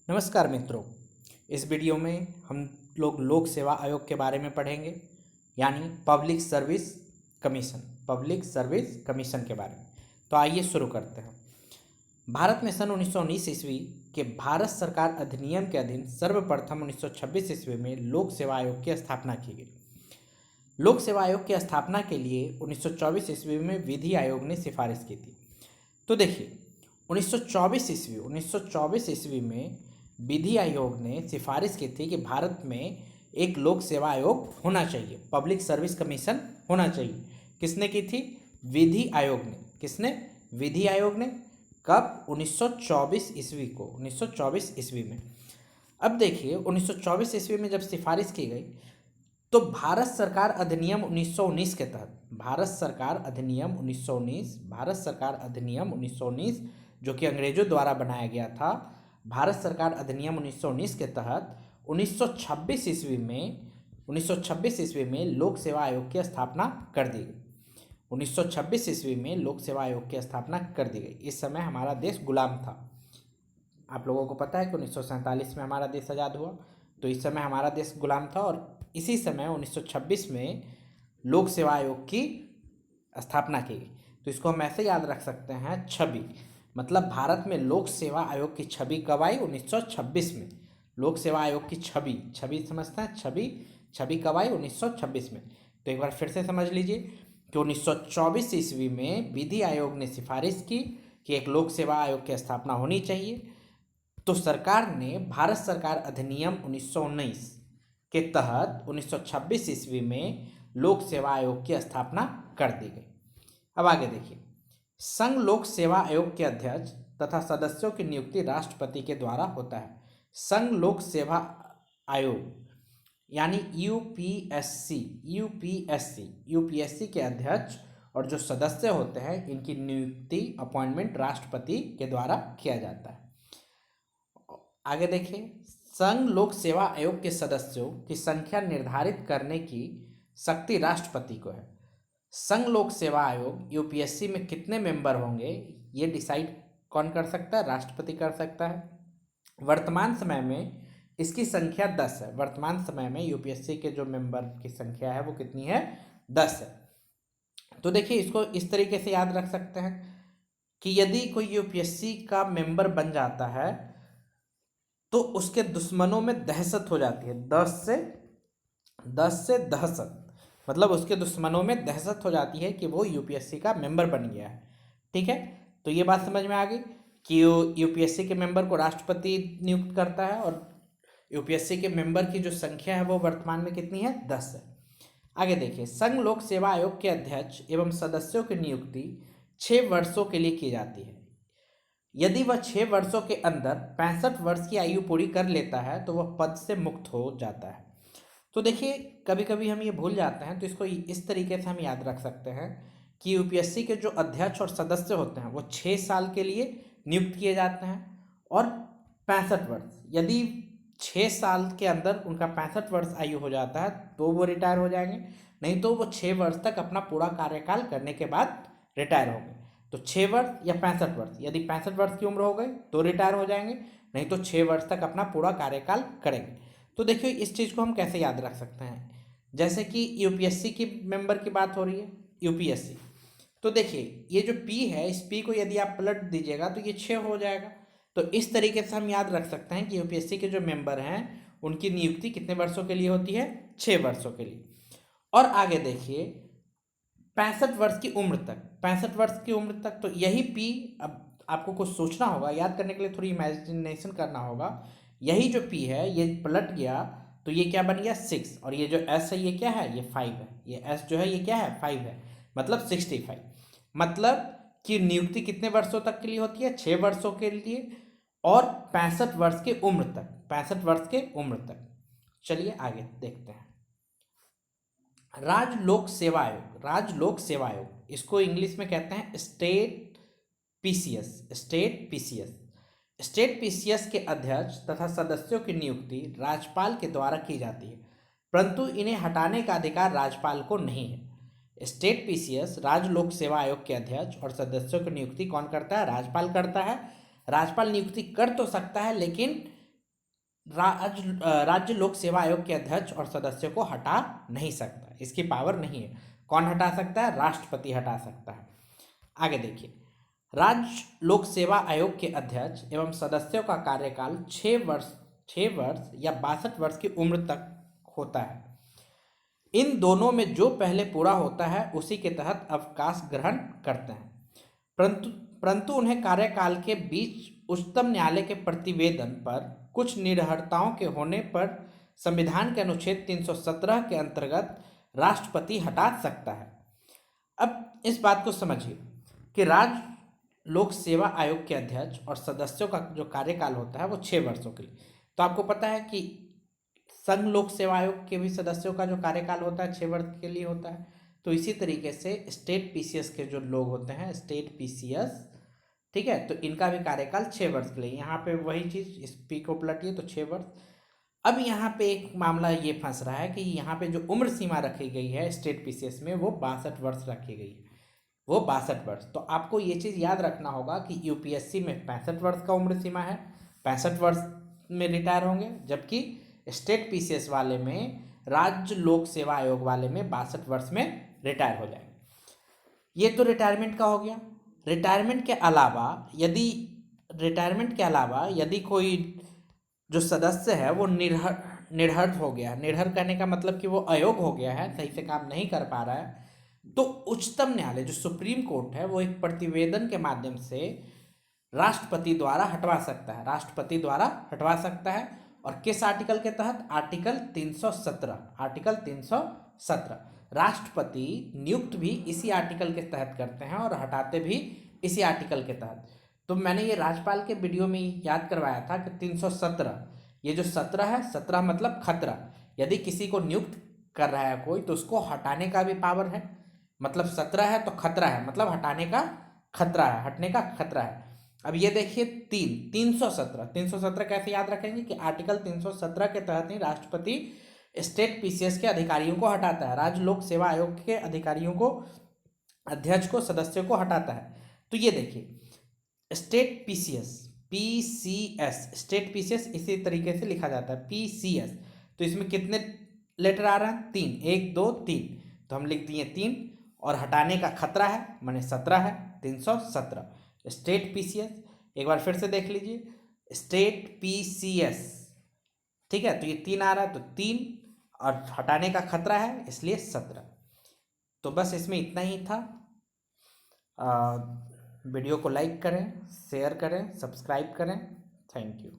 नमस्कार मित्रों। इस वीडियो में हम लोग लोक सेवा आयोग के बारे में पढ़ेंगे, यानी पब्लिक सर्विस कमीशन के बारे में। तो आइए शुरू करते हैं। भारत में सन 1919 ईस्वी के भारत सरकार अधिनियम के अधीन सर्वप्रथम 1926 ईस्वी में लोक सेवा आयोग की स्थापना की गई। लोक सेवा आयोग की स्थापना के लिए 1924 ईस्वी में विधि आयोग ने सिफारिश की थी। तो देखिए 1924 ईस्वी में विधि आयोग ने सिफारिश की थी कि भारत में एक लोक सेवा आयोग होना चाहिए, पब्लिक सर्विस कमीशन होना चाहिए। किसने की थी? विधि आयोग ने। किसने? विधि आयोग ने। कब? 1924 ईस्वी को, 1924 ईस्वी में। अब देखिए 1924 ईस्वी में जब सिफारिश की गई तो भारत सरकार अधिनियम 1919 के तहत, भारत सरकार अधिनियम 1919 जो कि अंग्रेजों द्वारा बनाया गया था, भारत सरकार अधिनियम 1919 के तहत 1926 ईस्वी में लोक सेवा आयोग की स्थापना कर दी गई। 1926 ईस्वी में लोक सेवा आयोग की स्थापना कर दी गई। इस समय हमारा देश गुलाम था। आप लोगों को पता है कि 1947 में हमारा देश आज़ाद हुआ, तो इस समय हमारा देश गुलाम था और इसी समय 1926 में लोक सेवा आयोग की स्थापना की गई। तो इसको हम ऐसे याद रख सकते हैं, छवि, मतलब भारत में लोक सेवा आयोग की छवि कब आई? 1926 में। लोक सेवा आयोग की छवि समझते हैं, छवि कब आई? 1926 में। तो एक बार फिर से समझ लीजिए कि 1924 ईस्वी में विधि आयोग ने सिफारिश की कि एक लोक सेवा आयोग की स्थापना होनी चाहिए। तो सरकार ने भारत सरकार अधिनियम 1919 के तहत 1926 ईस्वी में लोक सेवा आयोग की स्थापना कर दी गई। अब आगे देखिए, संघ लोक सेवा आयोग के अध्यक्ष तथा सदस्यों की नियुक्ति राष्ट्रपति के द्वारा होता है। संघ लोक सेवा आयोग यानी यूपीएससी के अध्यक्ष और जो सदस्य होते हैं, इनकी नियुक्ति अपॉइंटमेंट राष्ट्रपति के द्वारा किया जाता है। आगे देखिए, संघ लोक सेवा आयोग के सदस्यों की संख्या निर्धारित करने की शक्ति राष्ट्रपति को है। संघ लोक सेवा आयोग यूपीएससी में कितने मेंबर होंगे, ये डिसाइड कौन कर सकता है? राष्ट्रपति कर सकता है। वर्तमान समय में इसकी संख्या 10 है। वर्तमान समय में यूपीएससी के जो मेंबर की संख्या है वो कितनी है? 10 है। तो देखिए इसको इस तरीके से याद रख सकते हैं कि यदि कोई यूपीएससी का मेंबर बन जाता है तो उसके दुश्मनों में दहशत हो जाती है। 10 से दहशत, मतलब उसके दुश्मनों में दहशत हो जाती है कि वो यूपीएससी का मेंबर बन गया है। ठीक है, तो ये बात समझ में आ गई कि यूपीएससी के मेंबर को राष्ट्रपति नियुक्त करता है और यूपीएससी के मेंबर की जो संख्या है वो वर्तमान में कितनी है? 10 है। आगे देखिए, संघ लोक सेवा आयोग के अध्यक्ष एवं सदस्यों की नियुक्ति 6 वर्षों के लिए की जाती है। यदि वह 6 वर्षों के अंदर 65 वर्ष की आयु पूरी कर लेता है तो वह पद से मुक्त हो जाता है। तो देखिए कभी कभी हम ये भूल जाते हैं, तो इसको इस तरीके से हम याद रख सकते हैं कि यूपीएससी के जो अध्यक्ष और सदस्य होते हैं वो 6 साल के लिए नियुक्त किए जाते हैं और 65 वर्ष, यदि 6 साल के अंदर उनका 65 वर्ष आयु हो जाता है तो वो रिटायर हो जाएंगे, नहीं तो वो 6 वर्ष तक अपना पूरा कार्यकाल करने के बाद रिटायर होंगे। तो 6 वर्ष या 65 वर्ष, यदि 65 वर्ष की उम्र हो गई तो रिटायर हो जाएंगे, नहीं तो 6 वर्ष तक अपना पूरा कार्यकाल करेंगे। तो देखिए इस चीज़ को हम कैसे याद रख सकते हैं, जैसे कि यूपीएससी की मेंबर की बात हो रही है, यूपीएससी, तो देखिए ये जो पी है, इस पी को यदि आप पलट दीजिएगा तो ये 6 हो जाएगा। तो इस तरीके से हम याद रख सकते हैं कि यूपीएससी के जो मेंबर हैं उनकी नियुक्ति कितने वर्षों के लिए होती है? 6 वर्षों के लिए। और आगे देखिए 65 वर्ष की उम्र तक, 65 वर्ष की उम्र तक, तो यही पी, अब आपको कुछ सोचना होगा, याद करने के लिए थोड़ी इमेजिनेशन करना होगा। यही जो पी है ये पलट गया तो ये क्या बन गया? 6, और ये जो एस है ये क्या है? ये 5 है। ये एस जो है ये क्या है? 5 है, मतलब 65। मतलब कि नियुक्ति कितने वर्षों तक के लिए होती है? 6 वर्षों के लिए और 65 वर्ष की उम्र तक, 65 वर्ष के उम्र तक। चलिए आगे देखते हैं। राज लोक सेवा आयोग, इसको इंग्लिश में कहते हैं स्टेट पीसीएस के अध्यक्ष तथा सदस्यों की नियुक्ति राज्यपाल के द्वारा की जाती है, परंतु इन्हें हटाने का अधिकार राज्यपाल को नहीं है। स्टेट पीसीएस राज्य लोक सेवा आयोग के अध्यक्ष और सदस्यों की नियुक्ति कौन करता है? राज्यपाल करता है। राज्यपाल नियुक्ति कर तो सकता है, लेकिन राज्य लोक सेवा आयोग के अध्यक्ष और सदस्यों को हटा नहीं सकता, इसकी पावर नहीं है। कौन हटा सकता है? राष्ट्रपति हटा सकता है। आगे देखिए, राज्य लोक सेवा आयोग के अध्यक्ष एवं सदस्यों का कार्यकाल 6 वर्ष या 62 वर्ष की उम्र तक होता है। इन दोनों में जो पहले पूरा होता है उसी के तहत अवकाश ग्रहण करते हैं, परंतु उन्हें कार्यकाल के बीच उच्चतम न्यायालय के प्रतिवेदन पर कुछ निर्भरताओं के होने पर संविधान के अनुच्छेद 317 के अंतर्गत राष्ट्रपति हटा सकता है। अब इस बात को समझिए कि राज्य लोक सेवा आयोग के अध्यक्ष और सदस्यों का जो कार्यकाल होता है वो 6 वर्षों के लिए। तो आपको पता है कि संघ लोक सेवा आयोग के भी सदस्यों का जो कार्यकाल होता है 6 वर्ष के लिए होता है। तो इसी तरीके से स्टेट पीसीएस के जो लोग होते हैं, स्टेट पीसीएस, ठीक है, तो इनका भी कार्यकाल 6 वर्ष के लिए। यहाँ पे वही चीज़, इस पी को पलटिए तो 6 वर्ष। अब यहाँ पे एक मामला ये फंस रहा है कि यहाँ पे जो उम्र सीमा रखी गई है स्टेट पीसीएस में वो 62 वर्ष रखी गई है, वो 62 वर्ष। तो आपको ये चीज़ याद रखना होगा कि यूपीएससी में 65 वर्ष का उम्र सीमा है, 65 वर्ष में रिटायर होंगे, जबकि स्टेट पीसीएस वाले में, राज्य लोक सेवा आयोग वाले में 62 वर्ष में रिटायर हो जाएंगे। ये तो रिटायरमेंट का हो गया। रिटायरमेंट के अलावा यदि कोई जो सदस्य है वो निर्हर हो गया, निर्हर कहने का मतलब कि वो अयोग्य हो गया है, सही से काम नहीं कर पा रहा है, तो उच्चतम न्यायालय जो सुप्रीम कोर्ट है वो एक प्रतिवेदन के माध्यम से राष्ट्रपति द्वारा हटवा सकता है, राष्ट्रपति द्वारा हटवा सकता है। और किस आर्टिकल के तहत? Article 317, article 317। राष्ट्रपति नियुक्त भी इसी आर्टिकल के तहत करते हैं और हटाते भी इसी आर्टिकल के तहत। तो मैंने ये राज्यपाल के वीडियो में याद करवाया था कि 317, ये जो 17 है, 17 मतलब खतरा। यदि किसी को नियुक्त कर रहा है कोई तो उसको हटाने का भी पावर है, मतलब 17 है तो खतरा है, मतलब हटाने का खतरा है, हटने का खतरा है। अब ये देखिए 317 कैसे याद रखेंगे कि आर्टिकल 317 के तहत ही राष्ट्रपति स्टेट पीसीएस के अधिकारियों को हटाता है, राज्य लोक सेवा आयोग के अधिकारियों को, अध्यक्ष को, सदस्यों को हटाता है। तो ये देखिए स्टेट पीसीएस, स्टेट पीसीएस इसी तरीके से लिखा जाता है, पीसीएस। तो इसमें कितने लेटर आ रहे हैं? 3, 1 2 3, तो हम लिख दिए 3, और हटाने का खतरा है माने 17 है, 317 स्टेट पीसीएस। एक बार फिर से देख लीजिए, स्टेट पीसीएस, ठीक है, तो ये 3 आ रहा है तो 3, और हटाने का खतरा है इसलिए 17। तो बस इसमें इतना ही था। वीडियो को लाइक करें, शेयर करें, सब्सक्राइब करें। Thank you.